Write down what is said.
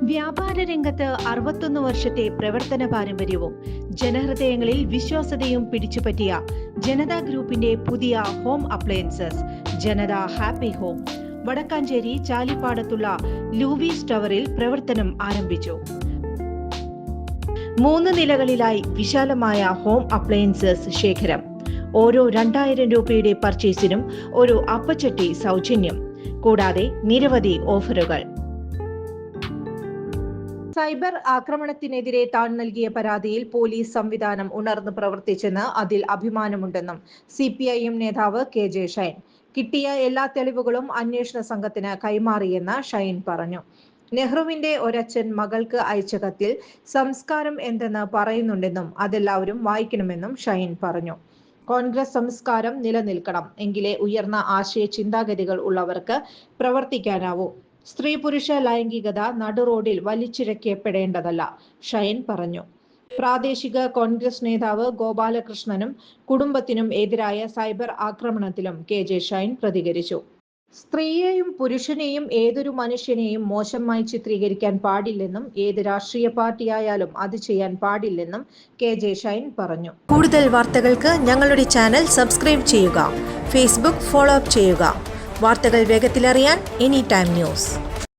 വ്യാപാര രംഗത്ത് 61 വർഷത്തെ പ്രവർത്തന പാരമ്പര്യവും ജനഹൃദയങ്ങളിൽ വിശ്വാസ്യതയും പിടിച്ചുപറ്റിയ ജനതാ ഗ്രൂപ്പിന്റെ പുതിയ ഹോം അപ്ലയൻസസ് ജനത ഹാപ്പി ഹോം വടക്കാഞ്ചേരി ചാലിപ്പാടത്തുള്ള ലൂവീസ് ടവറിൽ പ്രവർത്തനം ആരംഭിച്ചു. 3 നിലകളിലായി വിശാലമായ ഹോം അപ്ലയൻസസ് ശേഖരം. ഓരോ 2000 രൂപയുടെ പർച്ചേസിനും ഒരു അപ്പച്ചട്ടി സൗജന്യം. കൂടാതെ നിരവധി ഓഫറുകൾ. സൈബർ ആക്രമണത്തിനെതിരെ താൻ നൽകിയ പരാതിയിൽ പോലീസ് സംവിധാനം ഉണർന്നു പ്രവർത്തിച്ചെന്ന് അതിൽ അഭിമാനമുണ്ടെന്നും CPIM നേതാവ് KJ ഷൈൻ. കിട്ടിയ എല്ലാ തെളിവുകളും അന്വേഷണ സംഘത്തിന് കൈമാറിയെന്ന് ഷൈൻ പറഞ്ഞു. നെഹ്റുവിന്റെ ഒരച്ഛൻ മകൾക്ക് അയച്ച കത്തിൽ സംസ്കാരം എന്തെന്ന് പറയുന്നുണ്ടെന്നും അതെല്ലാവരും വായിക്കണമെന്നും ഷൈൻ പറഞ്ഞു. കോൺഗ്രസ് സംസ്കാരം നിലനിൽക്കണം, എങ്കിലേ ഉയർന്ന ആശയ ചിന്താഗതികൾ ഉള്ളവർക്ക് പ്രവർത്തിക്കാനാവൂ. സ്ത്രീ പുരുഷ ലൈംഗികത നടുറോഡിൽ വലിച്ചിഴക്കപ്പെടേണ്ടതല്ല, ഷൈൻ പറഞ്ഞു. പ്രാദേശിക കോൺഗ്രസ് നേതാവ് ഗോപാലകൃഷ്ണനും കുടുംബത്തിനും എതിരായ സൈബർ ആക്രമണത്തിലും KJ ഷൈൻ പ്രതികരിച്ചു. സ്ത്രീയെയും പുരുഷനെയും ഏതൊരു മനുഷ്യനെയും മോശമായി ചിത്രീകരിക്കാൻ പാടില്ലെന്നും ഏത് രാഷ്ട്രീയ പാർട്ടിയായാലും അത് ചെയ്യാൻ പാടില്ലെന്നും KJ ഷൈൻ പറഞ്ഞു. കൂടുതൽ വാർത്തകൾക്ക് ഞങ്ങളുടെ ചാനൽ സബ്സ്ക്രൈബ് ചെയ്യുക. ഫേസ്ബുക്ക് ഫോളോ അപ്പ് ചെയ്യുക. വാർത്തകൾ വേഗത്തിലറിയാൻ എനി ടൈം ന്യൂസ്.